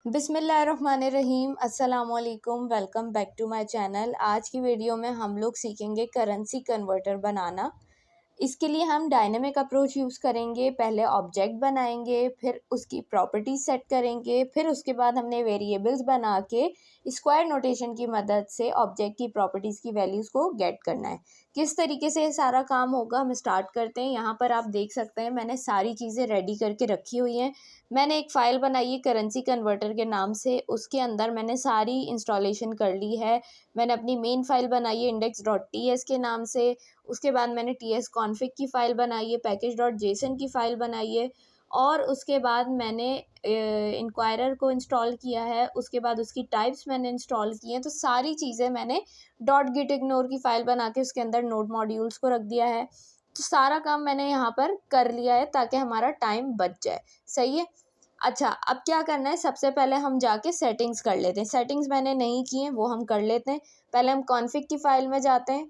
बिस्मिल्लाहिर्रहमानिर्रहीम अस्सलामुअलैकुम। Welcome back to my channel. आज की वीडियो में हम लोग सीखेंगे करेंसी कन्वर्टर बनाना। इसके लिए हम डायनेमिक अप्रोच यूज़ करेंगे। पहले ऑब्जेक्ट बनाएंगे, फिर उसकी प्रॉपर्टीज सेट करेंगे, फिर उसके बाद हमने वेरिएबल्स बना के स्क्वायर नोटेशन की मदद से ऑब्जेक्ट की प्रॉपर्टीज़ की वैल्यूज़ को गेट करना है। किस तरीके से ये सारा काम होगा हम स्टार्ट करते हैं। यहाँ पर आप देख सकते हैं मैंने सारी चीज़ें रेडी करके रखी हुई हैं। मैंने एक फ़ाइल बनाई है करेंसी कन्वर्टर के नाम से, उसके अंदर मैंने सारी इंस्टॉलेशन कर ली है। मैंने अपनी मेन फ़ाइल बनाई है index.ts के नाम से। उसके बाद मैंने ts config की फ़ाइल बनाई है, package.json की फ़ाइल बनाई है, और उसके बाद मैंने इंक्वायरर को इंस्टॉल किया है। उसके बाद उसकी टाइप्स मैंने इंस्टॉल की हैं। तो सारी चीज़ें मैंने .gitignore की फ़ाइल बना के उसके अंदर नोड मॉड्यूल्स को रख दिया है। तो सारा काम मैंने यहाँ पर कर लिया है ताकि हमारा टाइम बच जाए। सही है। अच्छा, अब क्या करना है, सबसे पहले हम जाके सेटिंग्स कर लेते हैं। सेटिंग्स मैंने नहीं की हैं, वो हम कर लेते हैं। पहले हम कॉन्फ़िग की फ़ाइल में जाते हैं।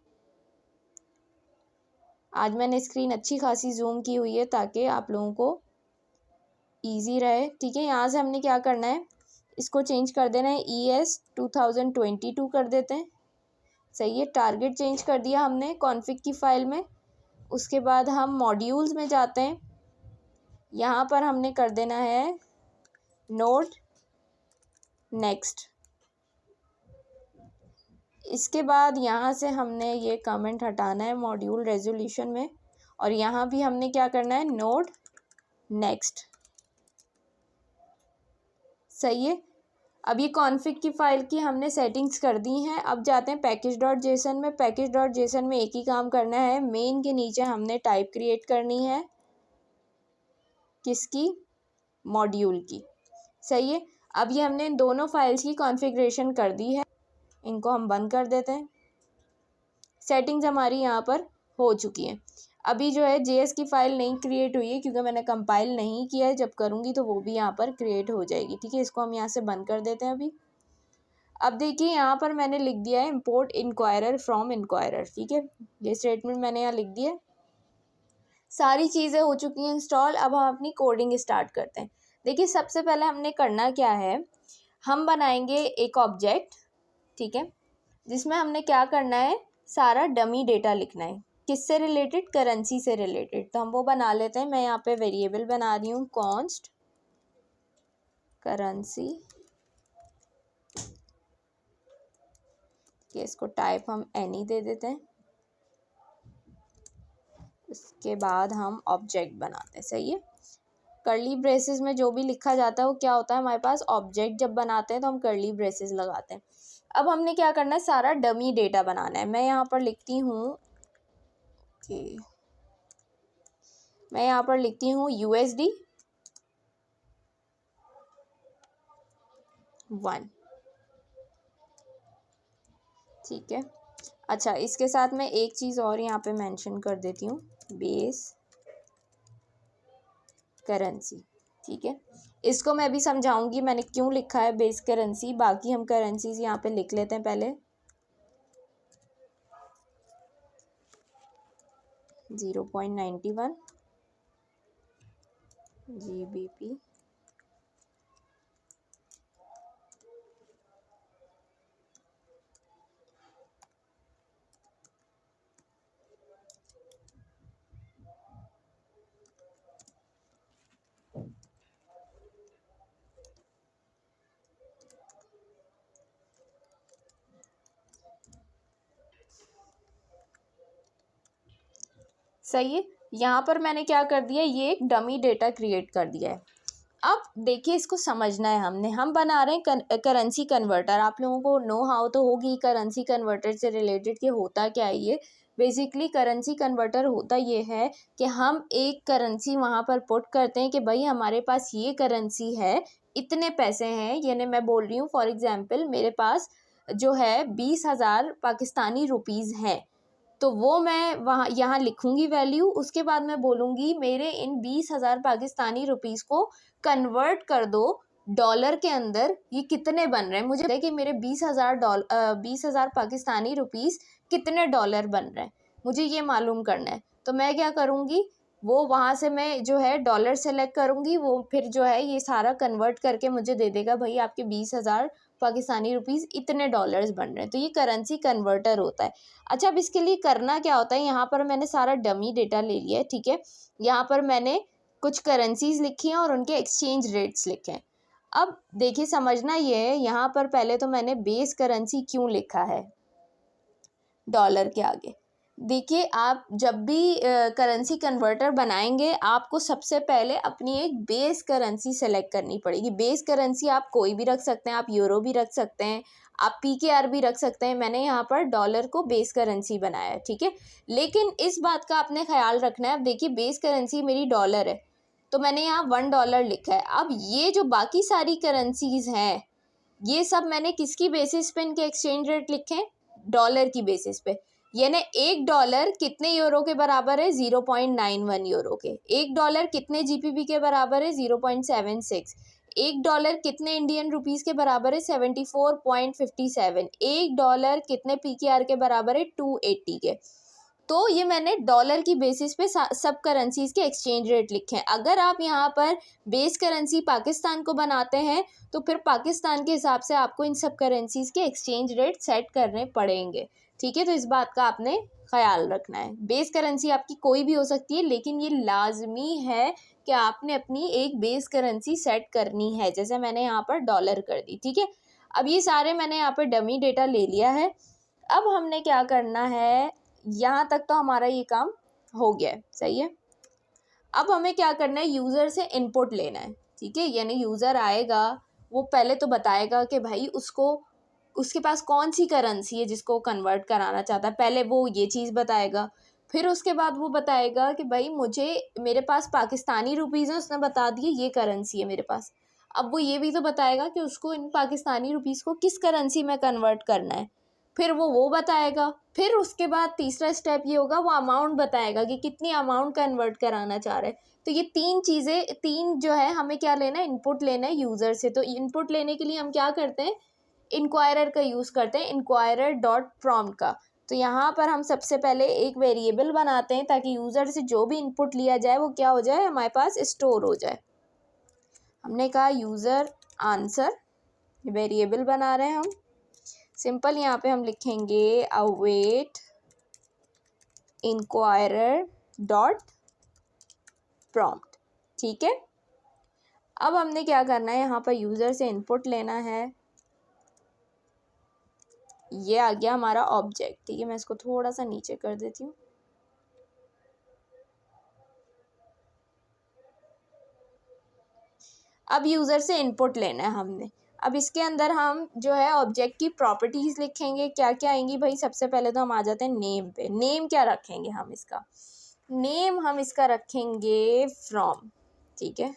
आज मैंने स्क्रीन अच्छी खासी जूम की हुई है ताकि आप लोगों को ईजी रहे। ठीक है, यहाँ से हमने क्या करना है, इसको चेंज कर देना है, ES 2022 कर देते हैं। सही है। टारगेट चेंज कर दिया हमने कॉन्फ़िग की फ़ाइल में। उसके बाद हम मॉड्यूल्स में जाते हैं। यहाँ पर हमने कर देना है नोड नेक्स्ट। इसके बाद यहाँ से हमने ये कमेंट हटाना है मॉड्यूल रेजोल्यूशन में, और यहाँ भी हमने क्या करना है, नोड नेक्स्ट। सही है। अब ये कॉन्फ़िग की फ़ाइल की हमने सेटिंग्स कर दी हैं। अब जाते हैं पैकेज.json में। पैकेज.json में एक ही काम करना है, मेन के नीचे हमने टाइप क्रिएट करनी है, किसकी, मॉड्यूल की। सही है। अब ये हमने इन दोनों फाइल्स की कॉन्फ़िगरेशन कर दी है। इनको हम बंद कर देते हैं। सेटिंग्स हमारी यहाँ पर हो चुकी हैं। अभी जो है JS की फ़ाइल नहीं क्रिएट हुई है क्योंकि मैंने कंपाइल नहीं किया है। जब करूँगी तो वो भी यहाँ पर क्रिएट हो जाएगी। ठीक है, इसको हम यहाँ से बंद कर देते हैं अभी। अब देखिए यहाँ पर मैंने लिख दिया है इम्पोर्ट इंक्वायरर फ्रॉम इंक्वायरर। ठीक है, ये स्टेटमेंट मैंने यहाँ लिख दिया। सारी चीज़ें हो चुकी हैं इंस्टॉल। अब हम अपनी कोडिंग स्टार्ट करते हैं। देखिए, सबसे पहले हमने करना क्या है, हम बनाएंगे एक ऑब्जेक्ट, ठीक है, जिसमें हमने क्या करना है, सारा डमी डेटा लिखना है। किससे रिलेटेड, करेंसी से रिलेटेड। तो हम वो बना लेते हैं। मैं यहाँ पे वेरिएबल बना रही हूँ कॉन्स्ट करेंसी। इसको टाइप हम एनी दे देते हैं। इसके बाद हम ऑब्जेक्ट बनाते हैं। सही है। कर्ली ब्रेसेस में जो भी लिखा जाता है वो क्या होता है हमारे पास, ऑब्जेक्ट जब बनाते हैं तो हम कर्ली ब्रेसेस लगाते हैं। अब हमने क्या करना है, सारा डमी डेटा बनाना है। मैं यहाँ पर लिखती हूँ मैं यहाँ पर लिखती हूँ USD 1। ठीक है। अच्छा, इसके साथ मैं एक चीज़ और यहाँ पे मेंशन कर देती हूँ, बेस करेंसी। ठीक है, इसको मैं अभी समझाऊंगी मैंने क्यों लिखा है बेस करेंसी। बाकी हम करेंसीज यहाँ पे लिख लेते हैं पहले। 0.91 GBP। सही है। यहाँ पर मैंने क्या कर दिया, ये एक डमी डेटा क्रिएट कर दिया है। अब देखिए, इसको समझना है हमने। हम बना रहे हैं करेंसी कन्वर्टर। आप लोगों को नो हाउ तो होगी करेंसी कन्वर्टर से रिलेटेड कि होता क्या है ये। बेसिकली करेंसी कन्वर्टर होता ये है कि हम एक करेंसी वहाँ पर पुट करते हैं कि भाई हमारे पास ये करेंसी है, इतने पैसे हैं। यानी मैं बोल रही हूँ फॉर एग्जांपल मेरे पास जो है 20,000 पाकिस्तानी रुपीज़ हैं, तो वो मैं वहाँ यहाँ लिखूँगी वैल्यू। उसके बाद मैं बोलूँगी मेरे इन 20,000 पाकिस्तानी रुपीज़ को कन्वर्ट कर दो डॉलर के अंदर, ये कितने बन रहे हैं। मुझे पता है कि मेरे 20,000 पाकिस्तानी रुपीज़ कितने डॉलर बन रहे हैं, मुझे ये मालूम करना है। तो मैं क्या करूँगी, वो वहाँ से मैं जो है डॉलर सेलेक्ट करूँगी, वो फिर जो है ये सारा कन्वर्ट करके मुझे दे देगा भाई आपके 20,000 पाकिस्तानी रुपीज़ इतने डॉलर्स बन रहे हैं। तो ये करेंसी कन्वर्टर होता है। अच्छा, अब इसके लिए करना क्या होता है, यहाँ पर मैंने सारा डमी डेटा ले लिया है, ठीक है। यहाँ पर मैंने कुछ करेंसीज लिखी हैं और उनके एक्सचेंज रेट्स लिखे हैं। अब देखिए समझना ये है, यहाँ पर पहले तो मैंने बेस करेंसी क्यों लिखा है डॉलर के आगे। देखिए आप जब भी करेंसी कन्वर्टर बनाएंगे आपको सबसे पहले अपनी एक बेस करेंसी सेलेक्ट करनी पड़ेगी। बेस करेंसी आप कोई भी रख सकते हैं, आप यूरो भी रख सकते हैं, आप PKR भी रख सकते हैं। मैंने यहाँ पर डॉलर को बेस करेंसी बनाया है, ठीक है। लेकिन इस बात का आपने ख्याल रखना है, अब देखिए बेस करेंसी मेरी डॉलर है तो मैंने यहाँ $1 लिखा है। अब ये जो बाकी सारी करेंसीज हैं ये सब मैंने किसकी बेसिस पे इनके एक्सचेंज रेट लिखे हैं, डॉलर की बेसिस पे। यानी $1 कितने यूरो के बराबर है, 0.91 यूरो के। $1 कितने GBP के बराबर है, 0.76। $1 कितने इंडियन रुपीस के बराबर है, 74.57। $1 कितने PKR के बराबर है, 280 के। तो ये मैंने डॉलर की बेसिस पे सब करेंसीज के एक्सचेंज रेट लिखे हैं। अगर आप यहाँ पर बेस करेंसी पाकिस्तान को बनाते हैं तो फिर पाकिस्तान के हिसाब से आपको इन सब करेंसीज के एक्सचेंज रेट सेट करने पड़ेंगे, ठीक है। तो इस बात का आपने ख्याल रखना है। बेस करेंसी आपकी कोई भी हो सकती है लेकिन ये लाजमी है कि आपने अपनी एक बेस करेंसी सेट करनी है। जैसे मैंने यहाँ पर डॉलर कर दी, ठीक है। अब ये सारे मैंने यहाँ पर डमी डेटा ले लिया है। अब हमने क्या करना है, यहाँ तक तो हमारा ये काम हो गया है, सही है। अब हमें क्या करना है, यूज़र से इनपुट लेना है, ठीक है। यानी यूज़र आएगा, वो पहले तो बताएगा कि भाई उसको उसके पास कौन सी करेंसी है जिसको कन्वर्ट कराना चाहता है। पहले वो ये चीज़ बताएगा, फिर उसके बाद वो बताएगा कि भाई मेरे पास पाकिस्तानी रुपीज़ हैं, उसने बता दिए ये करेंसी है मेरे पास। अब वो ये भी तो बताएगा कि उसको इन पाकिस्तानी रुपीज़ को किस करेंसी में कन्वर्ट करना है, फिर वो बताएगा। फिर उसके बाद तीसरा स्टेप ये होगा, वो अमाउंट बताएगा कि कितनी अमाउंट कन्वर्ट कराना चाह रहे हैं। तो ये तीन जो है हमें क्या लेना है, इनपुट लेना है यूज़र से। तो इनपुट लेने के लिए हम क्या करते हैं, इंक्वायरर का यूज़ करते हैं, इंक्वायरर डॉट प्रॉम्प्ट का। तो यहाँ पर हम सबसे पहले एक वेरिएबल बनाते हैं ताकि यूज़र से जो भी इनपुट लिया जाए वो क्या हो जाए, हमारे पास स्टोर हो जाए। हमने कहा यूज़र आंसर, वेरिएबल बना रहे हैं हम। सिंपल यहाँ पे हम लिखेंगे अवेट इंक्वायरर डॉट प्रॉम्प्ट, ठीक है। अब हमने क्या करना है, यहाँ पर यूज़र से इनपुट लेना है। ये आ गया हमारा ऑब्जेक्ट, ठीक है। मैं इसको थोड़ा सा नीचे कर देती हूँ। अब यूज़र से इनपुट लेना है हमने। अब इसके अंदर हम जो है ऑब्जेक्ट की प्रॉपर्टीज़ लिखेंगे। क्या क्या आएंगी भाई, सबसे पहले तो हम आ जाते हैं नेम पे। नेम क्या रखेंगे हम इसका, नेम हम इसका रखेंगे फ्रॉम, ठीक है।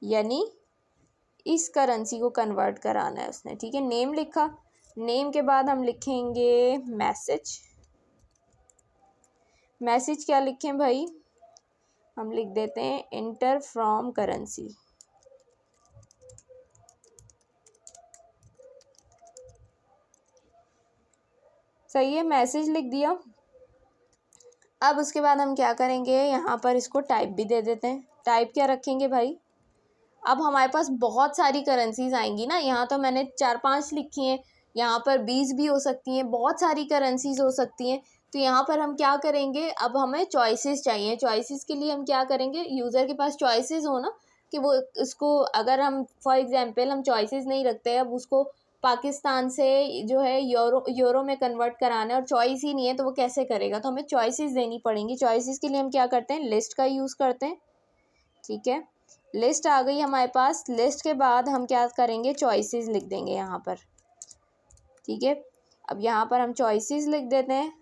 यानी इस करेंसी को कन्वर्ट कराना है उसने, ठीक है। नेम लिखा, नेम के बाद हम लिखेंगे मैसेज। मैसेज क्या लिखें भाई, हम लिख देते हैं इंटर फ्रॉम करेंसी। सही है, मैसेज लिख दिया। अब उसके बाद हम क्या करेंगे, यहाँ पर इसको टाइप भी दे देते हैं। टाइप क्या रखेंगे भाई, अब हमारे पास बहुत सारी करेंसीज आएंगी ना, यहाँ तो मैंने 4-5 लिखी हैं, यहाँ पर 20 भी हो सकती हैं, बहुत सारी करेंसीज हो सकती हैं। तो यहाँ पर हम क्या करेंगे, अब हमें चॉइसेस चाहिए। चॉइसेस के लिए हम क्या करेंगे, यूज़र के पास चॉइसेस हो ना, कि वो इसको अगर हम फॉर एग्जांपल हम चॉइसेस नहीं रखते, अब उसको पाकिस्तान से जो है यूरो में कन्वर्ट कराना है और चॉइस ही नहीं है तो वो कैसे करेगा, तो हमें चॉइसेस देनी पड़ेंगी। चॉइसेस के लिए हम क्या करते हैं, लिस्ट का यूज़ करते हैं, ठीक है। लिस्ट आ गई हमारे पास। लिस्ट के बाद हम क्या करेंगे, चॉइसेस लिख देंगे यहाँ पर, ठीक है। अब यहाँ पर हम चॉइसेस लिख देते हैं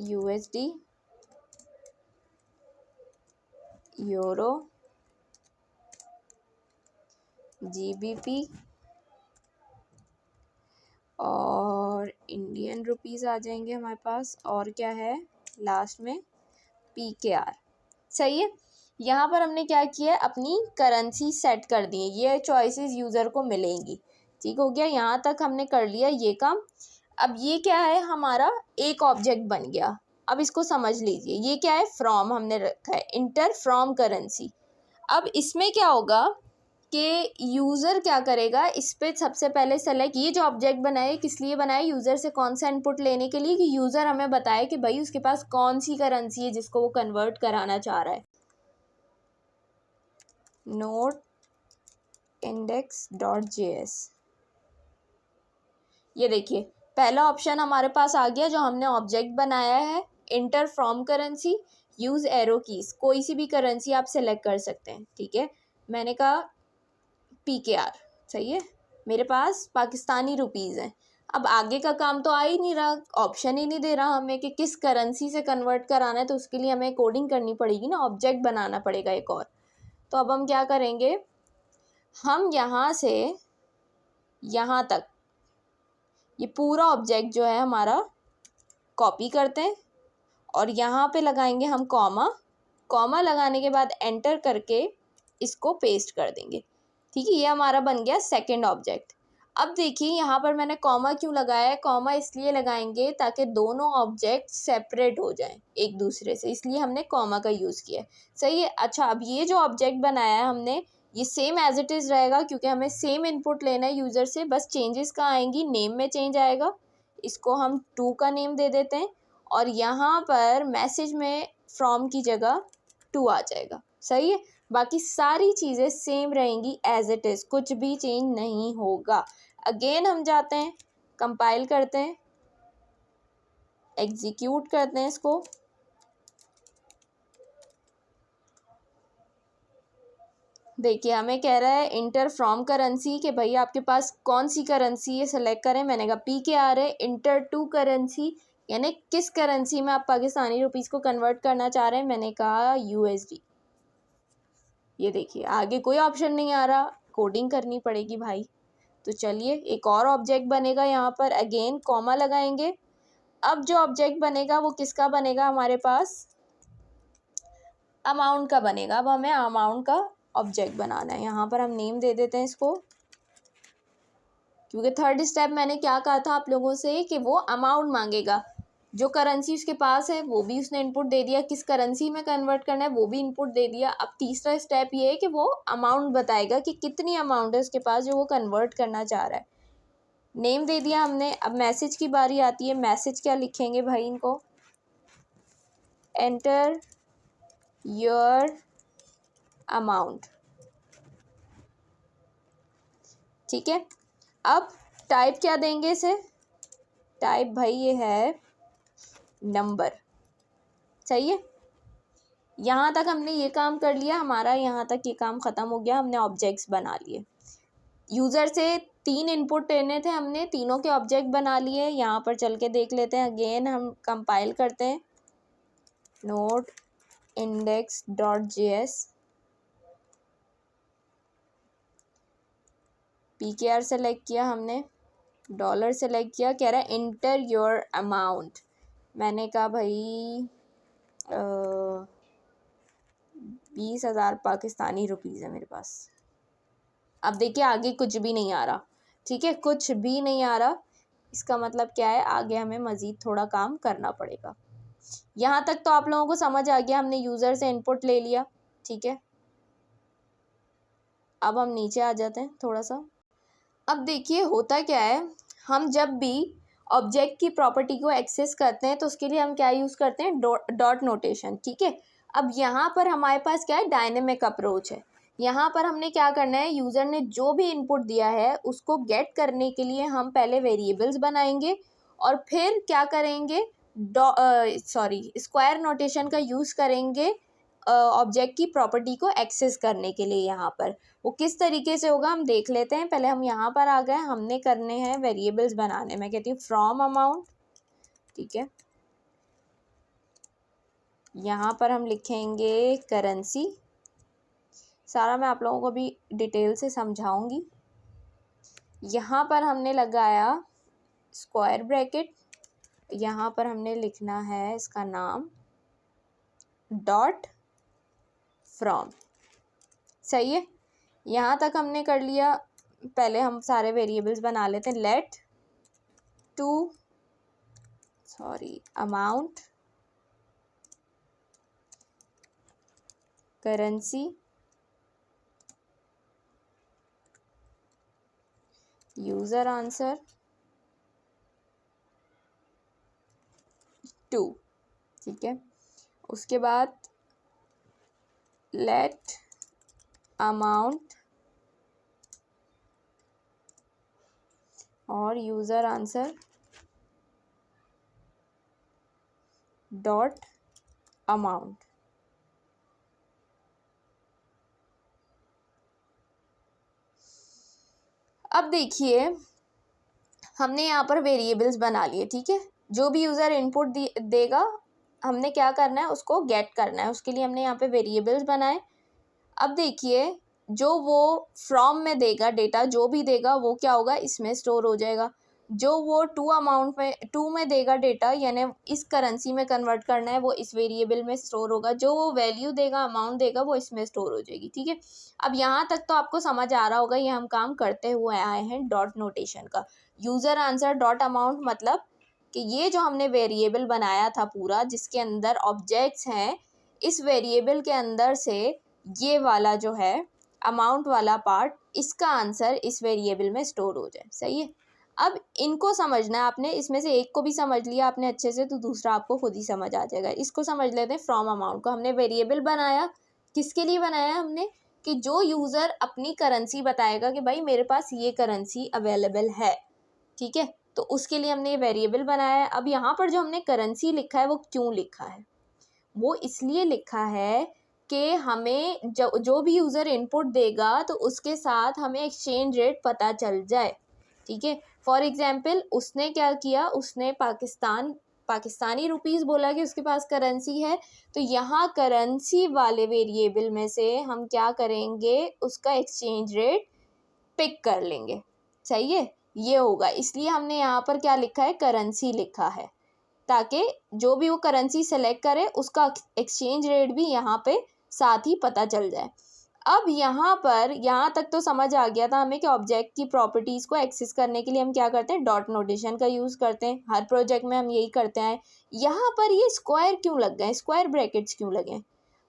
USD, यूरो, GBP और इंडियन रुपीज़ आ जाएंगे हमारे पास। और क्या है लास्ट में, PKR। सही है, यहाँ पर हमने क्या किया है, अपनी करेंसी सेट कर दी है। ये चॉइसेस यूज़र को मिलेंगी, ठीक हो गया। यहाँ तक हमने कर लिया ये काम। अब ये क्या है, हमारा एक ऑब्जेक्ट बन गया। अब इसको समझ लीजिए, ये क्या है, फ्रॉम हमने रखा है, इंटर फ्रॉम करेंसी। अब इसमें क्या होगा कि यूज़र क्या करेगा, इस पर सबसे पहले सेलेक्ट, ये जो ऑब्जेक्ट बनाए किस लिए बनाए, यूज़र से कौन सा इनपुट लेने के लिए, कि यूज़र हमें बताए कि भाई उसके पास कौन सी करेंसी है जिसको वो कन्वर्ट कराना चाह रहा है। नोट index.js, ये देखिए पहला ऑप्शन हमारे पास आ गया जो हमने ऑब्जेक्ट बनाया है, inter from currency, use arrow keys, कोई सी भी करेंसी आप सेलेक्ट कर सकते हैं, ठीक है। मैंने कहा PKR, सही है, मेरे पास पाकिस्तानी रुपीज़ हैं। अब आगे का काम तो आ ही नहीं रहा, ऑप्शन ही नहीं दे रहा हमें कि किस करेंसी से कन्वर्ट कराना है, तो उसके लिए हमें कोडिंग करनी पड़ेगी ना, ऑब्जेक्ट बनाना पड़ेगा एक और। तो अब हम क्या करेंगे, हम यहाँ से यहाँ तक ये पूरा ऑब्जेक्ट जो है हमारा कॉपी करते हैं और यहाँ पे लगाएंगे हम कॉमा, कॉमा लगाने के बाद एंटर करके इसको पेस्ट कर देंगे, ठीक है। ये हमारा बन गया सेकंड ऑब्जेक्ट। अब देखिए यहाँ पर मैंने कॉमा क्यों लगाया है, कॉमा इसलिए लगाएंगे ताकि दोनों ऑब्जेक्ट सेपरेट हो जाएं एक दूसरे से, इसलिए हमने कॉमा का यूज़ किया है, सही है। अच्छा, अब ये जो ऑब्जेक्ट बनाया है हमने, ये सेम एज इट इज़ रहेगा क्योंकि हमें सेम इनपुट लेना है यूज़र से, बस चेंजेस कहाँ आएंगी, नेम में चेंज आएगा, इसको हम 2 का नेम दे देते हैं और यहाँ पर मैसेज में फ्रॉम की जगह 2 आ जाएगा, सही है। बाकी सारी चीज़ें सेम रहेंगी एज इट इज़, कुछ भी चेंज नहीं होगा। अगेन हम जाते हैं, कंपाइल करते हैं, एग्जीक्यूट करते हैं इसको, देखिए हमें कह रहा है इंटर फ्रॉम करेंसी, कि भाई आपके पास कौन सी करेंसी है सेलेक्ट करें। मैंने कहा PKR है, इंटर टू करेंसी, यानी किस करेंसी में आप पाकिस्तानी रुपीज़ को कन्वर्ट करना चाह रहे हैं, मैंने कहा USD। ये देखिए आगे कोई ऑप्शन नहीं आ रहा, कोडिंग करनी पड़ेगी भाई। तो चलिए एक और ऑब्जेक्ट बनेगा, यहाँ पर अगेन कॉमा लगाएंगे। अब जो ऑब्जेक्ट बनेगा वो किसका बनेगा, हमारे पास अमाउंट का बनेगा। अब हमें अमाउंट का ऑब्जेक्ट बनाना है, यहाँ पर हम नेम दे देते हैं इसको, क्योंकि थर्ड स्टेप मैंने क्या कहा था आप लोगों से कि वो अमाउंट मांगेगा, जो करेंसी उसके पास है वो भी उसने इनपुट दे दिया, किस करेंसी में कन्वर्ट करना है वो भी इनपुट दे दिया। अब तीसरा स्टेप ये है कि वो अमाउंट बताएगा कि कितनी अमाउंट है उसके पास जो वो कन्वर्ट करना चाह रहा है। नेम दे दिया हमने। अब मैसेज की बारी आती है, मैसेज क्या लिखेंगे भाई, इनको एंटर योर अमाउंट, ठीक है। अब टाइप क्या देंगे इसे, टाइप भाई ये है नंबर, सही है। यहाँ तक हमने ये काम कर लिया, हमारा यहाँ तक ये काम ख़त्म हो गया, हमने ऑब्जेक्ट्स बना लिए। यूज़र से 3 इनपुट लेने थे, हमने तीनों के ऑब्जेक्ट बना लिए। यहाँ पर चल के देख लेते हैं, अगेन हम कंपाइल करते हैं, नोट index.js, PKR सेलेक्ट किया हमने, डॉलर सेलेक्ट किया, कह रहा है इंटर योर अमाउंट। मैंने कहा भाई 20,000 पाकिस्तानी रुपीज़ है मेरे पास। अब देखिए आगे कुछ भी नहीं आ रहा, ठीक है, कुछ भी नहीं आ रहा। इसका मतलब क्या है, आगे हमें मज़ीद थोड़ा काम करना पड़ेगा। यहाँ तक तो आप लोगों को समझ आ गया, हमने यूज़र से इनपुट ले लिया, ठीक है। अब हम नीचे आ जाते हैं थोड़ा सा। अब देखिए होता क्या है, हम जब भी ऑब्जेक्ट की प्रॉपर्टी को एक्सेस करते हैं तो उसके लिए हम क्या यूज़ करते हैं, डॉट नोटेशन, ठीक है। अब यहाँ पर हमारे पास क्या है, डायनेमिक अप्रोच है। यहाँ पर हमने क्या करना है, यूज़र ने जो भी इनपुट दिया है उसको गेट करने के लिए हम पहले वेरिएबल्स बनाएंगे और फिर क्या करेंगे, स्क्वायर नोटेशन का यूज़ करेंगे ऑब्जेक्ट की प्रॉपर्टी को एक्सेस करने के लिए। यहाँ पर वो किस तरीके से होगा हम देख लेते हैं। पहले हम यहाँ पर आ गए, हमने करने हैं वेरिएबल्स बनाने। मैं कहती हूँ फ्रॉम अमाउंट, ठीक है। यहाँ पर हम लिखेंगे करेंसी, सारा मैं आप लोगों को भी डिटेल से समझाऊंगी। यहाँ पर हमने लगाया स्क्वायर ब्रैकेट, यहाँ पर हमने लिखना है इसका नाम डॉट फ्रॉम, सही है। यहाँ तक हमने कर लिया। पहले हम सारे वेरिएबल्स बना लेते हैं, let to amount currency user answer 2। ठीक है, उसके बाद लेट अमाउंट और यूजर आंसर डॉट अमाउंट। अब देखिए हमने यहाँ पर वेरिएबल्स बना लिए। ठीक है, जो भी यूज़र इनपुट देगा हमने क्या करना है, उसको गेट करना है। उसके लिए हमने यहाँ पे वेरिएबल्स बनाए। अब देखिए जो वो फ्रॉम में देगा डेटा, जो भी देगा वो क्या होगा, इसमें स्टोर हो जाएगा। जो वो टू में देगा डेटा, यानी इस करेंसी में कन्वर्ट करना है, वो इस वेरिएबल में स्टोर होगा। जो वो वैल्यू देगा, अमाउंट देगा, वो इसमें स्टोर हो जाएगी। ठीक है, अब यहाँ तक तो आपको समझ आ रहा होगा, ये हम काम करते हुए आए हैं डॉट नोटेशन का। यूज़र आंसर डॉट अमाउंट मतलब कि ये जो हमने वेरिएबल बनाया था पूरा, जिसके अंदर ऑब्जेक्ट्स हैं, इस वेरिएबल के अंदर से ये वाला जो है अमाउंट वाला पार्ट, इसका आंसर इस वेरिएबल में स्टोर हो जाए। सही है, अब इनको समझना है आपने। इसमें से एक को भी समझ लिया आपने अच्छे से, तो दूसरा आपको खुद ही समझ आ जाएगा। इसको समझ लेते हैं। फ्रॉम अमाउंट को हमने वेरिएबल बनाया, किसके लिए बनाया हमने, कि जो यूज़र अपनी करेंसी बताएगा कि भाई मेरे पास ये करेंसी अवेलेबल है। ठीक है, तो उसके लिए हमने ये वेरिएबल बनाया है। अब यहाँ पर जो हमने करेंसी लिखा है वो क्यों लिखा है, वो इसलिए लिखा है कि हमें जो भी यूज़र इनपुट देगा तो उसके साथ हमें एक्सचेंज रेट पता चल जाए। ठीक है, फॉर एग्जांपल उसने क्या किया, उसने पाकिस्तानी रुपीस बोला कि उसके पास करेंसी है, तो यहाँ करेंसी वाले वेरिएबल में से हम क्या करेंगे, उसका एक्सचेंज रेट पिक कर लेंगे। सही है, ये होगा। इसलिए हमने यहाँ पर क्या लिखा है, करेंसी लिखा है, ताकि जो भी वो करेंसी सेलेक्ट करे उसका एक्सचेंज रेट भी यहाँ पे साथ ही पता चल जाए। अब यहाँ पर यहाँ तक तो समझ आ गया था हमें कि ऑब्जेक्ट की प्रॉपर्टीज़ को एक्सेस करने के लिए हम क्या करते हैं, डॉट नोटेशन का यूज़ करते हैं। हर प्रोजेक्ट में हम यही करते हैं। यहाँ पर ये स्क्वायर क्यों लग गए, स्क्वायर ब्रैकेट्स क्यों लगे,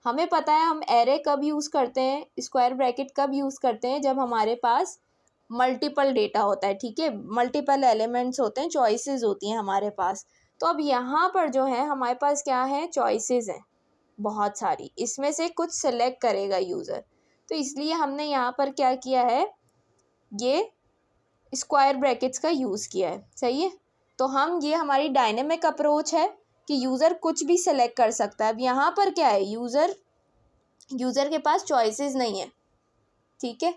हमें पता है हम एरे कब यूज़ करते हैं, स्क्वायर ब्रैकेट कब यूज़ करते हैं, जब हमारे पास मल्टीपल डेटा होता है। ठीक है, मल्टीपल एलिमेंट्स होते हैं, चॉइसेस होती हैं हमारे पास। तो अब यहाँ पर जो है हमारे पास क्या है, चॉइसेस हैं बहुत सारी, इसमें से कुछ सेलेक्ट करेगा यूज़र। तो इसलिए हमने यहाँ पर क्या किया है, ये स्क्वायर ब्रैकेट्स का यूज़ किया है। सही है, तो हम ये हमारी डायनेमिक अप्रोच है कि यूज़र कुछ भी सेलेक्ट कर सकता है। अब यहाँ पर क्या है, यूज़र के पास चॉइसेस नहीं है। ठीक है,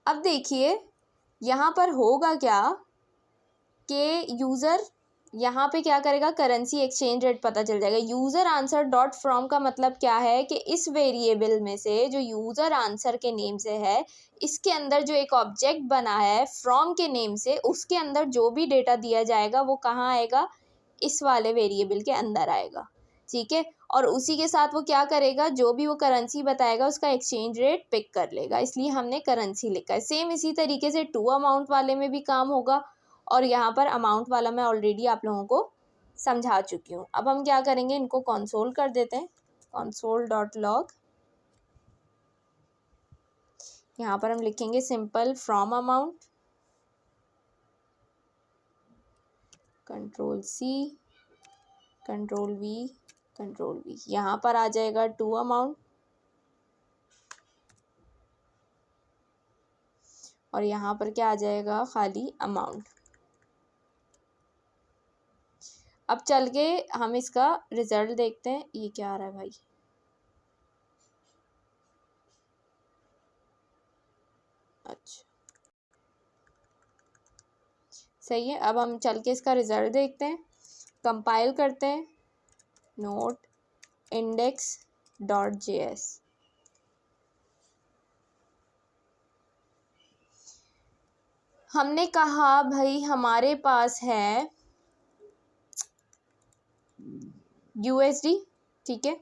अब देखिए यहाँ पर होगा क्या कि यूज़र यहाँ पे क्या करेगा, करेंसी एक्सचेंज रेट पता चल जाएगा। यूज़र आंसर डॉट फ्रॉम का मतलब क्या है कि इस वेरिएबल में से जो यूज़र आंसर के नेम से है, इसके अंदर जो एक ऑब्जेक्ट बना है फ्रॉम के नेम से, उसके अंदर जो भी डेटा दिया जाएगा वो कहाँ आएगा, इस वाले वेरिएबल के अंदर आएगा। ठीक है, और उसी के साथ वो क्या करेगा, जो भी वो करेंसी बताएगा उसका एक्सचेंज रेट पिक कर लेगा। इसलिए हमने करेंसी लिखा है। सेम इसी तरीके से टू अमाउंट वाले में भी काम होगा, और यहाँ पर अमाउंट वाला मैं ऑलरेडी आप लोगों को समझा चुकी हूँ। अब हम क्या करेंगे, इनको कंसोल कर देते हैं, console.log। यहाँ पर हम लिखेंगे simple from amount, Ctrl+C, Ctrl+V, Ctrl+V। यहाँ पर आ जाएगा टू अमाउंट, और यहाँ पर क्या आ जाएगा, खाली अमाउंट। अब चल के हम इसका रिजल्ट देखते हैं, ये क्या आ रहा है भाई। अच्छा सही है, अब हम चल के इसका रिजल्ट देखते हैं। कंपाइल करते हैं, नोट index.js। हमने कहा भाई हमारे पास है USD, ठीक है,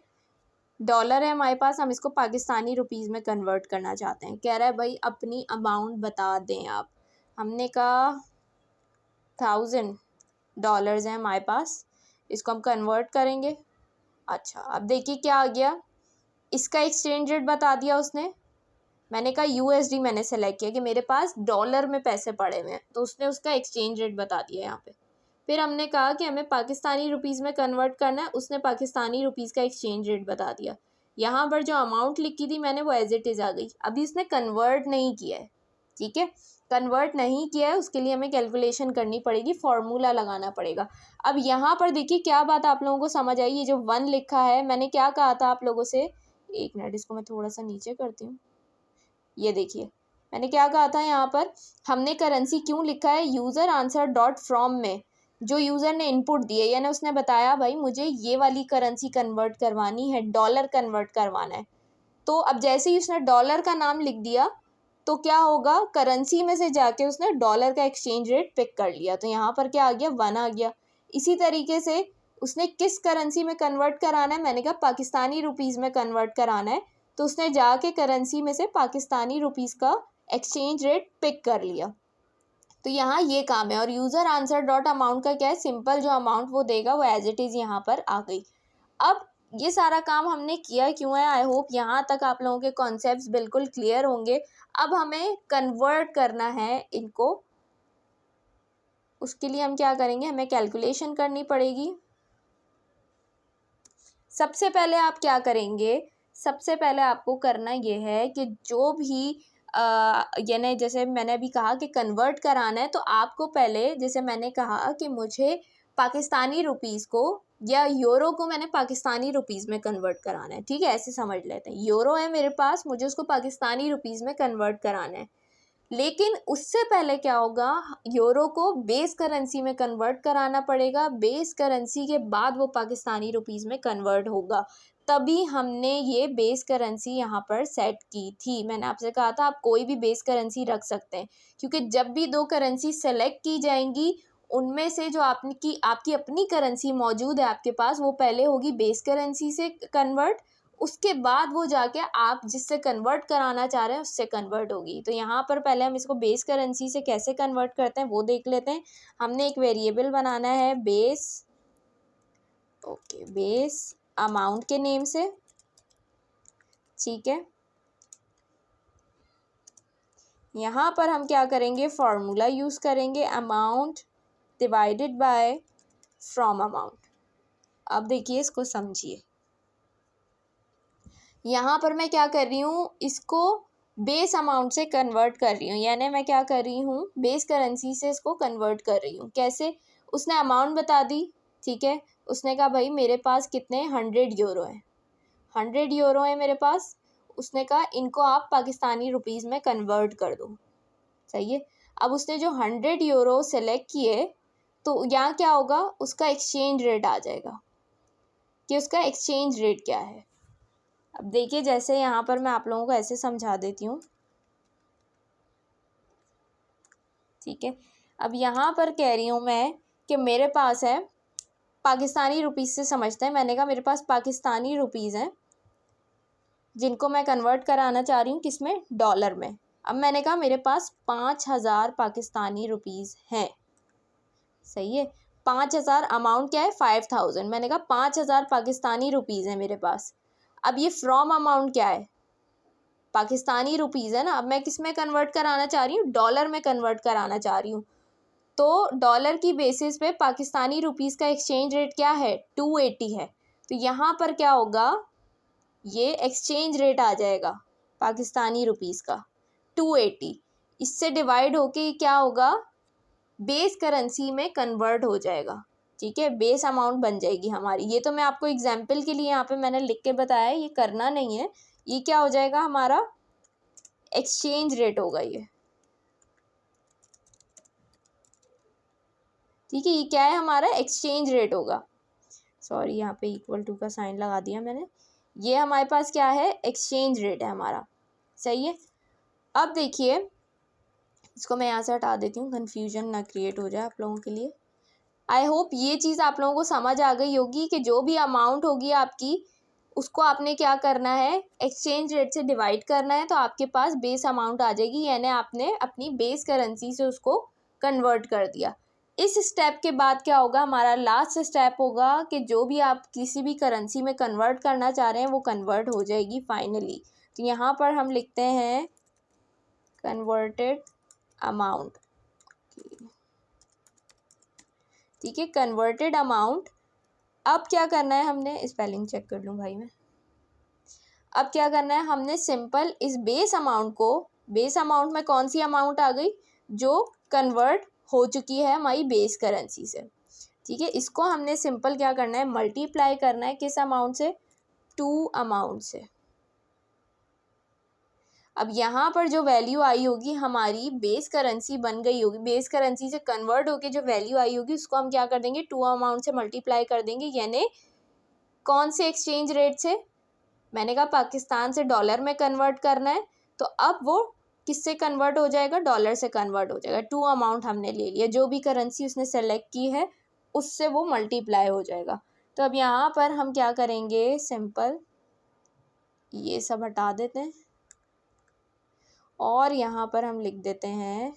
डॉलर है हमारे पास, हम इसको पाकिस्तानी रुपीज़ में कन्वर्ट करना चाहते हैं। कह रहा है भाई अपनी अमाउंट बता दें आप। हमने कहा $1000 है हमारे पास, इसको हम कन्वर्ट करेंगे। अच्छा, अब देखिए क्या आ गया, इसका एक्सचेंज रेट बता दिया उसने। मैंने कहा यूएसडी मैंने सेलेक्ट किया कि मेरे पास डॉलर में पैसे पड़े हुए हैं, तो उसने उसका एक्सचेंज रेट बता दिया यहाँ पे। फिर हमने कहा कि हमें पाकिस्तानी रुपीज़ में कन्वर्ट करना है, उसने पाकिस्तानी रुपीज़ का एक्सचेंज रेट बता दिया। यहाँ पर जो अमाउंट लिखी थी मैंने वो एज इट इज़ आ गई। अभी इसने कन्वर्ट नहीं किया है, ठीक है, कन्वर्ट नहीं किया है, उसके लिए हमें कैलकुलेशन करनी पड़ेगी, फॉर्मूला लगाना पड़ेगा। अब यहाँ पर देखिए क्या बात आप लोगों को समझ आई, ये जो 1 लिखा है, मैंने क्या कहा था आप लोगों से, एक मिनट इसको मैं थोड़ा सा नीचे करती हूँ। ये देखिए मैंने क्या कहा था, यहाँ पर हमने करेंसी क्यों लिखा है, यूज़र आंसर डॉट फ्रॉम में जो यूज़र ने इनपुट दिए, यानी उसने बताया भाई मुझे ये वाली करेंसी कन्वर्ट करवानी है, डॉलर कन्वर्ट करवाना है। तो अब जैसे ही उसने डॉलर का नाम लिख दिया तो क्या होगा, करेंसी में से जाके उसने डॉलर का एक्सचेंज रेट पिक कर लिया, तो यहाँ पर क्या आ गया, 1 आ गया। इसी तरीके से उसने किस करेंसी में कन्वर्ट कराना है, मैंने कहा पाकिस्तानी रुपीज़ में कन्वर्ट कराना है, तो उसने जाके करेंसी में से पाकिस्तानी रुपीज़ का एक्सचेंज रेट पिक कर लिया। तो यहाँ ये काम है। और यूज़र आंसर डॉट अमाउंट का क्या है, सिंपल जो अमाउंट वो देगा वो एज इट इज़ यहाँ पर आ गई। अब ये सारा काम हमने किया क्यों है, आई होप यहाँ तक आप लोगों के कॉन्सेप्ट्स बिल्कुल क्लियर होंगे। अब हमें कन्वर्ट करना है इनको, उसके लिए हम क्या करेंगे, हमें कैलकुलेशन करनी पड़ेगी। सबसे पहले आप क्या करेंगे, सबसे पहले आपको करना ये है कि जो भी यानी जैसे मैंने अभी कहा कि कन्वर्ट कराना है, तो आपको पहले जैसे मैंने कहा कि मुझे पाकिस्तानी रुपीज़ को या यूरो को मैंने पाकिस्तानी रुपीज़ में कन्वर्ट कराना है, ठीक है, ऐसे समझ लेते हैं। यूरो है मेरे पास, मुझे उसको पाकिस्तानी रुपीज़ में कन्वर्ट कराना है, लेकिन उससे पहले क्या होगा, यूरो को बेस करेंसी में कन्वर्ट कराना पड़ेगा। बेस करेंसी के बाद वो पाकिस्तानी रुपीज़ में कन्वर्ट होगा, तभी हमने ये बेस करेंसी यहाँ पर सेट की थी। मैंने आपसे कहा था आप कोई भी बेस करेंसी रख सकते हैं, क्योंकि जब भी 2 करेंसी सेलेक्ट की जाएंगी उनमें से जो आपकी अपनी करेंसी मौजूद है आपके पास, वो पहले होगी बेस करेंसी से कन्वर्ट, उसके बाद वो जाके आप जिससे कन्वर्ट कराना चाह रहे हैं उससे कन्वर्ट होगी। तो यहाँ पर पहले हम इसको बेस करेंसी से कैसे कन्वर्ट करते हैं वो देख लेते हैं। हमने एक वेरिएबल बनाना है बेस, ओके, बेस अमाउंट के नेम से, ठीक है। यहाँ पर हम क्या करेंगे, फॉर्मूला यूज़ करेंगे, amount divided by from amount. अब देखिए इसको समझिए, यहाँ पर मैं क्या कर रही हूँ, इसको बेस अमाउंट से कन्वर्ट कर रही हूँ, यानी मैं क्या कर रही हूँ, बेस करेंसी से इसको कन्वर्ट कर रही हूँ। कैसे, उसने अमाउंट बता दी, ठीक है, उसने कहा भाई मेरे पास कितने 100 यूरो हैं, 100 यूरो है मेरे पास, उसने कहा इनको आप पाकिस्तानी रुपीज़ में कन्वर्ट कर दो, सही है। अब उसने जो 100 यूरो सेलेक्ट किए, तो यहाँ क्या होगा, उसका एक्सचेंज रेट आ जाएगा कि उसका एक्सचेंज रेट क्या है। अब देखिए जैसे यहाँ पर मैं आप लोगों को ऐसे समझा देती हूँ, ठीक है। अब यहाँ पर कह रही हूँ मैं कि मेरे पास है पाकिस्तानी रुपीज़ से समझते हैं, मैंने कहा मेरे पास पाकिस्तानी रुपीज़ हैं जिनको मैं कन्वर्ट कराना चाह रही हूँ किस में, डॉलर में। अब मैंने कहा मेरे पास 5000 पाकिस्तानी रुपीज़ हैं, सही है। 5000 अमाउंट क्या है, 5000, मैंने कहा 5000 पाकिस्तानी रुपीज़ हैं मेरे पास। अब ये फ्रॉम अमाउंट क्या है, पाकिस्तानी रुपीज़ है ना। अब मैं किस में कन्वर्ट कराना चाह रही हूँ, डॉलर में कन्वर्ट कराना चाह रही हूँ। तो डॉलर की बेसिस पे पाकिस्तानी रुपीज़ का एक्सचेंज रेट क्या है, 280 है। तो यहाँ पर क्या होगा, ये एक्सचेंज रेट आ जाएगा पाकिस्तानी रुपीज़ का 280, इससे डिवाइड होके क्या होगा, बेस करेंसी में कन्वर्ट हो जाएगा, ठीक है, बेस अमाउंट बन जाएगी हमारी। ये तो मैं आपको एग्जाम्पल के लिए यहाँ पे मैंने लिख के बताया है, ये करना नहीं है। ये क्या हो जाएगा, हमारा एक्सचेंज रेट होगा ये, ठीक है। ये क्या है, हमारा एक्सचेंज रेट होगा, सॉरी यहाँ पे इक्वल टू का साइन लगा दिया मैंने। ये हमारे पास क्या है, एक्सचेंज रेट है हमारा, सही है। अब देखिए इसको मैं यहाँ से हटा देती हूँ, कन्फ्यूजन ना क्रिएट हो जाए आप लोगों के लिए। आई होप ये चीज़ आप लोगों को समझ आ गई होगी कि जो भी अमाउंट होगी आपकी, उसको आपने क्या करना है, एक्सचेंज रेट से डिवाइड करना है, तो आपके पास बेस अमाउंट आ जाएगी, यानी आपने अपनी बेस करेंसी से उसको कन्वर्ट कर दिया। इस स्टेप के बाद क्या होगा, हमारा लास्ट स्टेप होगा कि जो भी आप किसी भी करेंसी में कन्वर्ट करना चाह रहे हैं वो कन्वर्ट हो जाएगी फाइनली। तो यहाँ पर हम लिखते हैं कन्वर्टेड अमाउंट, ठीक है, कन्वर्टेड अमाउंट। अब क्या करना है, हमने स्पेलिंग चेक कर लूँ भाई मैं। अब क्या करना है, हमने सिंपल इस बेस अमाउंट को, बेस अमाउंट में कौन सी अमाउंट आ गई, जो कन्वर्ट हो चुकी है हमारी बेस करेंसी से, ठीक है, इसको हमने सिंपल क्या करना है, मल्टीप्लाई करना है किस अमाउंट से, 2 अमाउंट से। अब यहाँ पर जो वैल्यू आई होगी हमारी बेस करेंसी बन गई होगी, बेस करेंसी से कन्वर्ट होके जो वैल्यू आई होगी उसको हम क्या कर देंगे, 2 अमाउंट से मल्टीप्लाई कर देंगे। यानी कौन से एक्सचेंज रेट से, मैंने कहा पाकिस्तान से डॉलर में कन्वर्ट करना है, तो अब वो किससे कन्वर्ट हो जाएगा, डॉलर से कन्वर्ट हो जाएगा। 2 अमाउंट हमने ले लिया, जो भी करेंसी उसने सेलेक्ट की है उससे वो मल्टीप्लाई हो जाएगा। तो अब यहाँ पर हम क्या करेंगे, सिंपल ये सब हटा देते हैं और यहाँ पर हम लिख देते हैं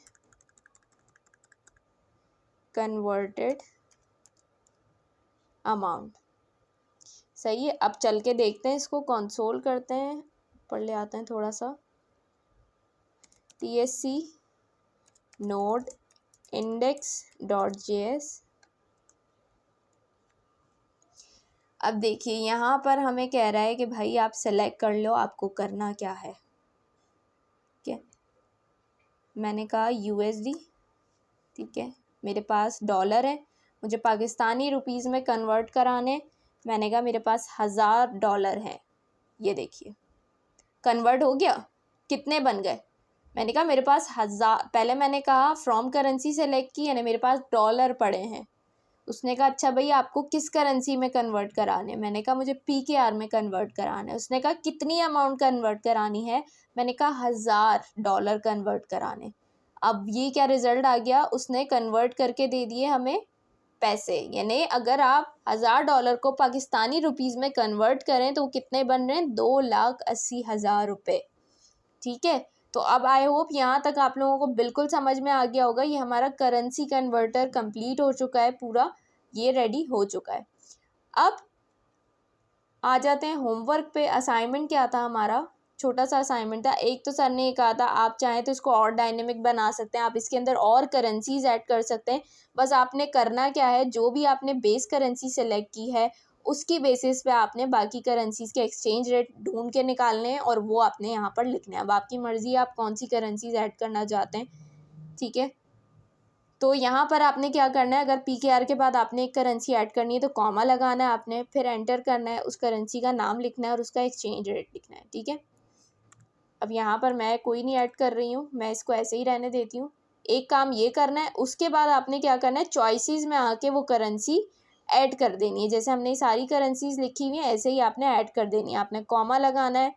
कन्वर्टेड अमाउंट। सही है। अब चल के देखते हैं, इसको कंसोल करते हैं, पढ़ ले आते हैं थोड़ा सा। TSC node index.js। अब देखिए यहाँ पर हमें कह रहा है कि भाई आप सेलेक्ट कर लो आपको करना क्या है, ठीक है। मैंने कहा USD, ठीक है, मेरे पास डॉलर है, मुझे पाकिस्तानी रुपीज़ में कन्वर्ट कराने। मैंने कहा मेरे पास $1000 हैं, ये देखिए कन्वर्ट हो गया। कितने बन गए, मैंने कहा मेरे पास 1000, पहले मैंने कहा फ्रॉम करेंसी सेलेक्ट की, यानी मेरे पास डॉलर पड़े हैं। उसने कहा अच्छा भाई आपको किस करेंसी में कन्वर्ट कराने, मैंने कहा मुझे PKR में कन्वर्ट कराना है। उसने कहा कितनी अमाउंट कन्वर्ट करानी है, मैंने कहा $1000 कन्वर्ट कराने। अब ये क्या रिजल्ट आ गया, उसने कन्वर्ट करके दे दिए हमें पैसे। यानी अगर आप $1000 को पाकिस्तानी रुपीज़ में कन्वर्ट करें तो कितने बन रहे हैं, 2,80,000 रुपये, ठीक है। तो अब आई होप यहाँ तक आप लोगों को बिल्कुल समझ में आ गया होगा। ये हमारा करेंसी कन्वर्टर कंप्लीट हो चुका है, पूरा ये रेडी हो चुका है। अब आ जाते हैं होमवर्क पे। असाइनमेंट क्या था हमारा, छोटा सा असाइनमेंट था। एक तो सर ने ये कहा था आप चाहें तो इसको और डायनेमिक बना सकते हैं, आप इसके अंदर और करेंसीज ऐड कर सकते हैं। बस आपने करना क्या है, जो भी आपने बेस करेंसी सेलेक्ट की है उसकी बेसिस पे आपने बाकी करेंसीज के एक्सचेंज रेट ढूंढ के निकालने हैं और वो आपने यहाँ पर लिखना है। अब आपकी मर्ज़ी आप कौन सी करेंसीज ऐड करना चाहते हैं, ठीक है। तो यहाँ पर आपने क्या करना है, अगर PKR के बाद आपने एक करेंसी ऐड करनी है तो कॉमा लगाना है आपने, फिर एंटर करना है, उस करेंसी का नाम लिखना है और उसका एक्सचेंज रेट लिखना है, ठीक है। अब यहाँ पर मैं कोई नहीं ऐड कर रही हूँ, मैं इसको ऐसे ही रहने देती हूँ। एक काम ये करना है, उसके बाद आपने क्या करना है, चॉइसेस में आके वो करेंसी ऐड कर देनी है। जैसे हमने सारी करेंसीज लिखी हुई है ऐसे ही आपने ऐड कर देनी है। आपने कॉमा लगाना है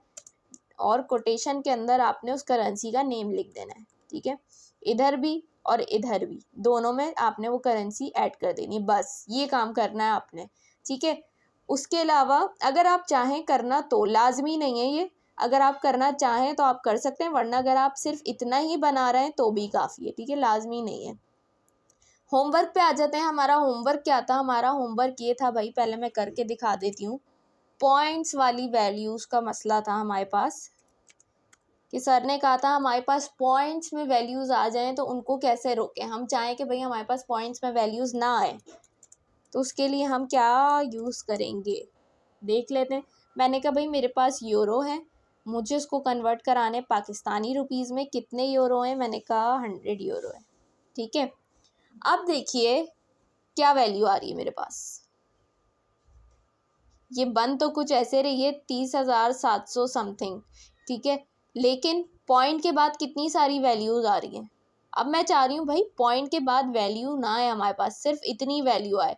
और कोटेशन के अंदर आपने उस करेंसी का नेम लिख देना है, ठीक है। इधर भी और इधर भी दोनों में आपने वो करेंसी ऐड कर देनी है, बस ये काम करना है आपने, ठीक है। उसके अलावा अगर आप चाहें करना तो लाजमी नहीं है ये, अगर आप करना चाहें तो आप कर सकते हैं, वरना अगर आप सिर्फ इतना ही बना रहे हैं तो भी काफ़ी है, ठीक है, लाजमी नहीं है। होमवर्क पे आ जाते हैं। हमारा होमवर्क क्या था, हमारा होमवर्क ये था भाई, पहले मैं करके दिखा देती हूँ। पॉइंट्स वाली वैल्यूज़ का मसला था हमारे पास, कि सर ने कहा था हमारे पास पॉइंट्स में वैल्यूज़ आ जाएं तो उनको कैसे रोकें। हम चाहें कि भाई हमारे पास पॉइंट्स में वैल्यूज़ ना आए, तो उसके लिए हम क्या यूज़ करेंगे देख लेते हैं। मैंने कहा भाई मेरे पास यूरो है, मुझे उसको कन्वर्ट कराने पाकिस्तानी रुपीज़ में। कितने यूरो हैं, मैंने कहा 100 यूरो है, ठीक है। अब देखिए क्या वैल्यू आ रही है मेरे पास, ये बन तो कुछ ऐसे रही है 30,700 समथिंग, ठीक है, लेकिन पॉइंट के बाद कितनी सारी वैल्यूज़ आ रही हैं। अब मैं चाह रही हूँ भाई पॉइंट के बाद वैल्यू ना आए हमारे पास, सिर्फ इतनी वैल्यू आए।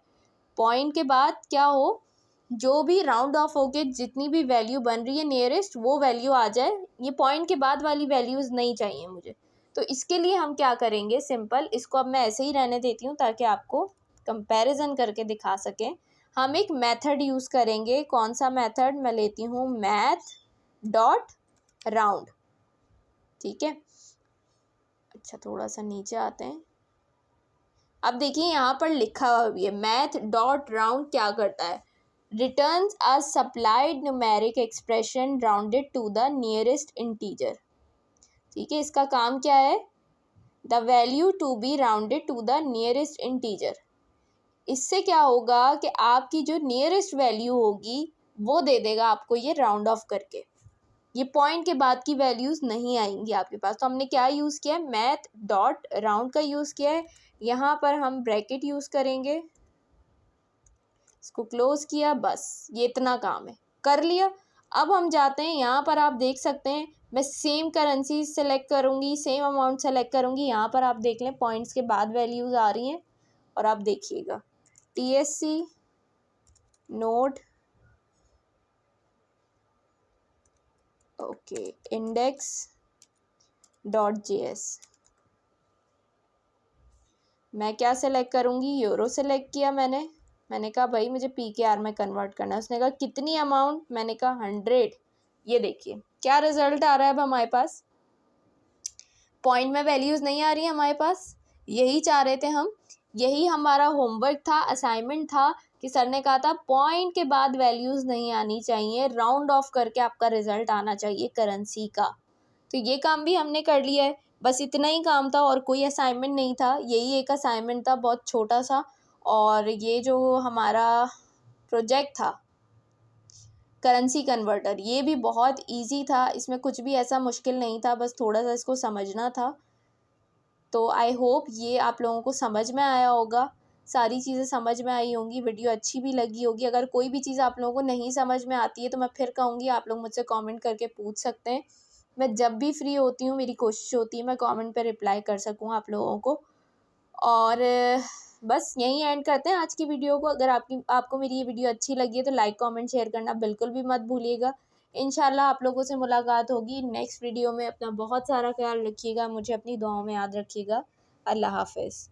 पॉइंट के बाद क्या हो, जो भी राउंड ऑफ होके जितनी भी वैल्यू बन रही है नियरेस्ट वो वैल्यू आ जाए। ये पॉइंट के बाद वाली वैल्यूज़ नहीं चाहिए मुझे। तो इसके लिए हम क्या करेंगे, सिंपल इसको अब मैं ऐसे ही रहने देती हूँ ताकि आपको कंपैरिजन करके दिखा सकें। हम एक मेथड यूज़ करेंगे। कौन सा मेथड, मैं लेती हूँ math.round, ठीक है। अच्छा थोड़ा सा नीचे आते हैं, अब देखिए यहाँ पर लिखा हुआ भी है मैथ डॉट राउंड क्या करता है, returns a supplied numeric expression rounded to the nearest integer. ठीक है, इसका काम क्या है, the value to be rounded to the nearest integer. इससे क्या होगा कि आपकी जो नियरेस्ट वैल्यू होगी वो दे देगा आपको ये राउंड ऑफ करके, ये पॉइंट के बाद की वैल्यूज़ नहीं आएंगी आपके पास। तो हमने क्या यूज़ किया है, मैथ डॉट राउंड का यूज़ किया है। यहाँ पर हम ब्रैकेट यूज़ करेंगे, इसको क्लोज किया, बस ये इतना काम है, कर लिया। अब हम जाते हैं, यहाँ पर आप देख सकते हैं मैं सेम करेंसी सेलेक्ट करूँगी, सेम अमाउंट सेलेक्ट करूँगी। यहाँ पर आप देख लें पॉइंट्स के बाद वैल्यूज़ आ रही हैं और आप देखिएगा TSC note okay index dot JS। मैं क्या सेलेक्ट करूँगी, यूरो सेलेक्ट किया मैंने कहा भाई मुझे PKR में कन्वर्ट करना है। उसने कहा कितनी अमाउंट, मैंने कहा 100। ये देखिए क्या रिजल्ट आ रहा है अब हमारे पास, पॉइंट में वैल्यूज़ नहीं आ रही है हमारे पास। यही चाह रहे थे हम, यही हमारा होमवर्क था, असाइनमेंट था कि सर ने कहा था पॉइंट के बाद वैल्यूज़ नहीं आनी चाहिए, राउंड ऑफ करके आपका रिजल्ट आना चाहिए करेंसी का। तो ये काम भी हमने कर लिया है, बस इतना ही काम था और कोई असाइनमेंट नहीं था, यही एक असाइनमेंट था बहुत छोटा सा। और ये जो हमारा प्रोजेक्ट था करेंसी कन्वर्टर, ये भी बहुत इजी था, इसमें कुछ भी ऐसा मुश्किल नहीं था, बस थोड़ा सा इसको समझना था। तो आई होप ये आप लोगों को समझ में आया होगा, सारी चीज़ें समझ में आई होंगी, वीडियो अच्छी भी लगी होगी। अगर कोई भी चीज़ आप लोगों को नहीं समझ में आती है तो मैं फिर कहूँगी आप लोग मुझसे कमेंट करके पूछ सकते हैं। मैं जब भी फ्री होती हूँ मेरी कोशिश होती है मैं कमेंट पे रिप्लाई कर सकूँ आप लोगों को। और बस यहीं एंड करते हैं आज की वीडियो को। अगर आपको मेरी ये वीडियो अच्छी लगी है तो लाइक कमेंट शेयर करना बिल्कुल भी मत भूलिएगा। इंशाल्लाह आप लोगों से मुलाकात होगी नेक्स्ट वीडियो में। अपना बहुत सारा ख्याल रखिएगा, मुझे अपनी दुआओं में याद रखिएगा। अल्लाह हाफ़िज़।